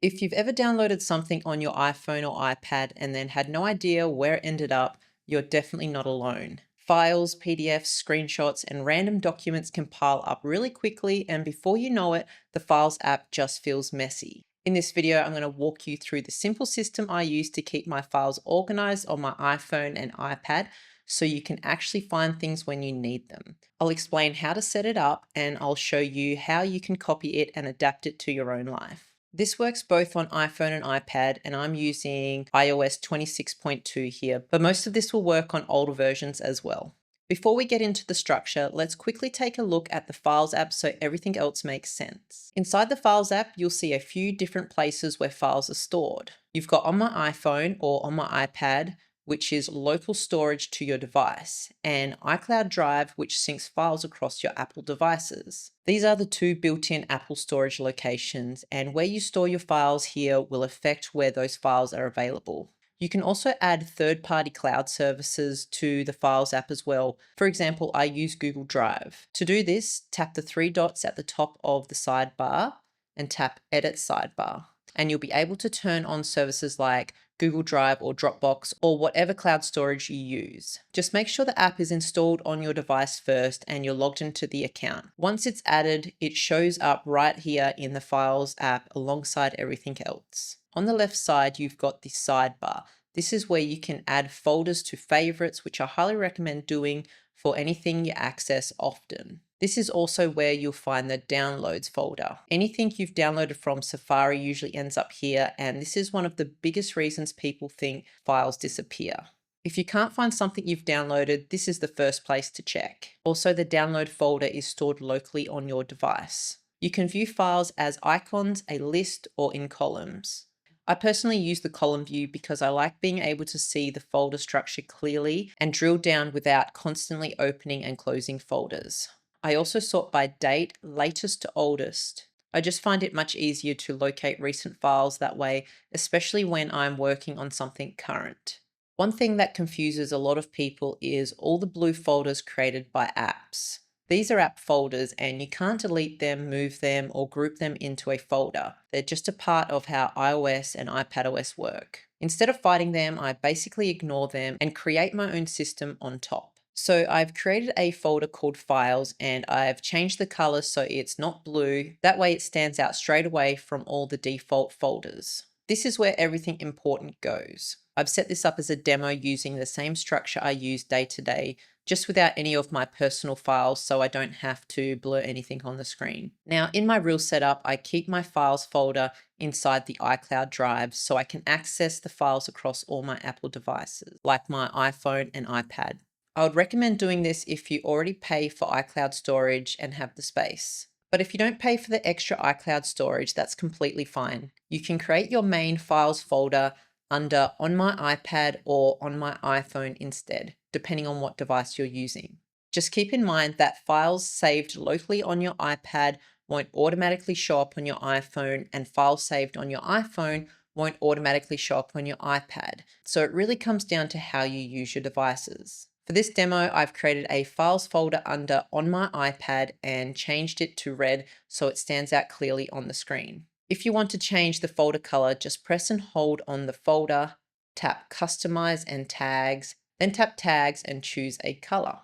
If you've ever downloaded something on your iPhone or iPad and then had no idea where it ended up, you're definitely not alone. Files, PDFs, screenshots, and random documents can pile up really quickly, and before you know it, the Files app just feels messy. In this video, I'm going to walk you through the simple system I use to keep my files organized on my iPhone and iPad so you can actually find things when you need them. I'll explain how to set it up, and I'll show you how you can copy it and adapt it to your own life. This works both on iPhone and iPad, and I'm using iOS 26.2 here, but most of this will work on older versions as well. Before we get into the structure, let's quickly take a look at the Files app so everything else makes sense. Inside the Files app, you'll see a few different places where files are stored. You've got on my iPhone or on my iPad, which is local storage to your device, and iCloud Drive, which syncs files across your Apple devices. These are the two built-in Apple storage locations, and where you store your files here will affect where those files are available. You can also add third-party cloud services to the Files app as well. For example, I use Google Drive. To do this, tap the three dots at the top of the sidebar and tap Edit Sidebar, and you'll be able to turn on services like Google Drive or Dropbox or whatever cloud storage you use. Just make sure the app is installed on your device first and you're logged into the account. Once it's added, it shows up right here in the Files app alongside everything else. On the left side, you've got the sidebar. This is where you can add folders to favorites, which I highly recommend doing for anything you access often. This is also where you'll find the downloads folder. Anything you've downloaded from Safari usually ends up here, and this is one of the biggest reasons people think files disappear. If you can't find something you've downloaded, this is the first place to check. Also, the download folder is stored locally on your device. You can view files as icons, a list, or in columns. I personally use the column view because I like being able to see the folder structure clearly and drill down without constantly opening and closing folders. I also sort by date, latest to oldest. I just find it much easier to locate recent files that way, especially when I'm working on something current. One thing that confuses a lot of people is all the blue folders created by apps. These are app folders and you can't delete them, move them, or group them into a folder. They're just a part of how iOS and iPadOS work. Instead of fighting them, I basically ignore them and create my own system on top. So I've created a folder called Files and I've changed the color so it's not blue. That way it stands out straight away from all the default folders. This is where everything important goes. I've set this up as a demo using the same structure I use day to day, just without any of my personal files so I don't have to blur anything on the screen. Now in my real setup, I keep my files folder inside the iCloud Drive so I can access the files across all my Apple devices, like my iPhone and iPad. I would recommend doing this if you already pay for iCloud storage and have the space. But if you don't pay for the extra iCloud storage, that's completely fine. You can create your main files folder under On My iPad or On My iPhone instead, depending on what device you're using. Just keep in mind that files saved locally on your iPad won't automatically show up on your iPhone, and files saved on your iPhone won't automatically show up on your iPad. So it really comes down to how you use your devices. For this demo, I've created a files folder under On My iPad and changed it to red so it stands out clearly on the screen. If you want to change the folder color, just press and hold on the folder, tap Customize and Tags, then tap Tags and choose a color.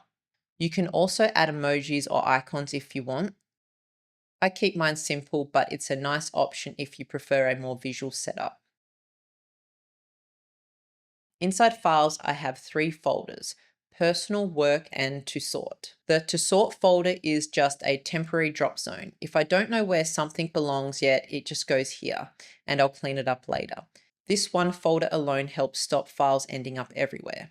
You can also add emojis or icons if you want. I keep mine simple, but it's a nice option if you prefer a more visual setup. Inside Files, I have three folders: Personal, Work, and To Sort. The To Sort folder is just a temporary drop zone. If I don't know where something belongs yet, it just goes here, and I'll clean it up later. This one folder alone helps stop files ending up everywhere.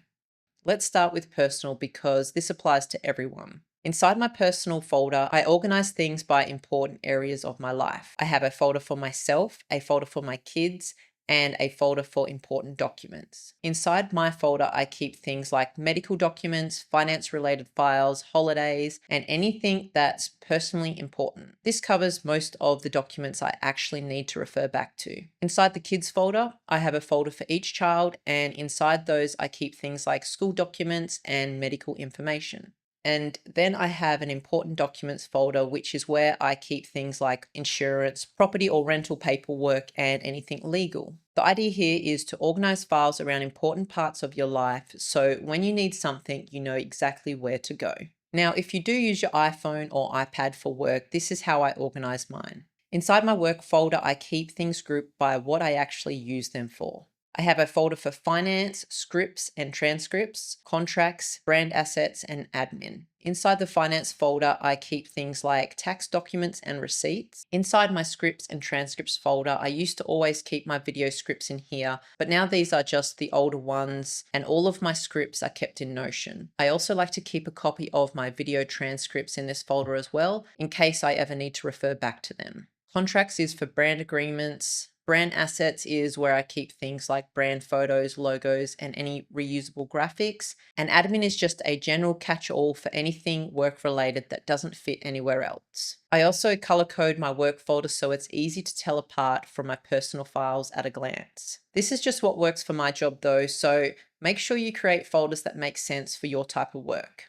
Let's start with Personal because this applies to everyone. Inside my Personal folder, I organize things by important areas of my life. I have a folder for myself, a folder for my kids, and a folder for important documents. Inside my folder, I keep things like medical documents, finance-related files, holidays, and anything that's personally important. This covers most of the documents I actually need to refer back to. Inside the kids folder, I have a folder for each child, and inside those, I keep things like school documents and medical information. And then I have an important documents folder, which is where I keep things like insurance, property or rental paperwork, and anything legal. The idea here is to organize files around important parts of your life, so when you need something, you know exactly where to go. Now, if you do use your iPhone or iPad for work, this is how I organize mine. Inside my work folder, I keep things grouped by what I actually use them for. I have a folder for finance, scripts and transcripts, contracts, brand assets, and admin. Inside the finance folder, I keep things like tax documents and receipts. Inside my scripts and transcripts folder, I used to always keep my video scripts in here, but now these are just the older ones, and all of my scripts are kept in Notion. I also like to keep a copy of my video transcripts in this folder as well, in case I ever need to refer back to them. Contracts is for brand agreements. Brand assets is where I keep things like brand photos, logos, and any reusable graphics. And admin is just a general catch-all for anything work-related that doesn't fit anywhere else. I also color code my work folder so it's easy to tell apart from my personal files at a glance. This is just what works for my job though, so make sure you create folders that make sense for your type of work.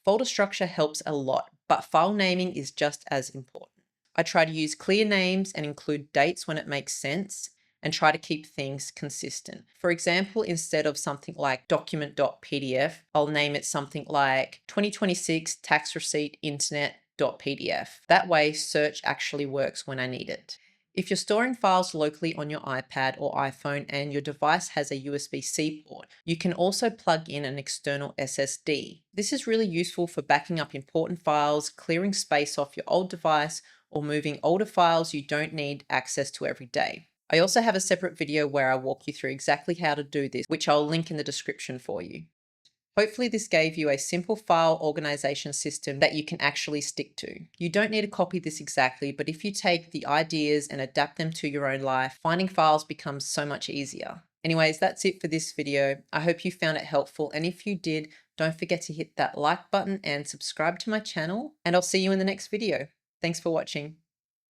Folder structure helps a lot, but file naming is just as important. I try to use clear names and include dates when it makes sense, and try to keep things consistent. For example, instead of something like document.pdf, I'll name it something like 2026 tax receipt internet.pdf. That way, search actually works when I need it. If you're storing files locally on your iPad or iPhone and your device has a USB-C port, you can also plug in an external SSD. This is really useful for backing up important files, clearing space off your old device, or moving older files you don't need access to every day. I also have a separate video where I walk you through exactly how to do this, which I'll link in the description for you. Hopefully this gave you a simple file organization system that you can actually stick to. You don't need to copy this exactly, but if you take the ideas and adapt them to your own life, finding files becomes so much easier. Anyways, that's it for this video. I hope you found it helpful, and if you did, don't forget to hit that like button and subscribe to my channel, and I'll see you in the next video. Thanks for watching.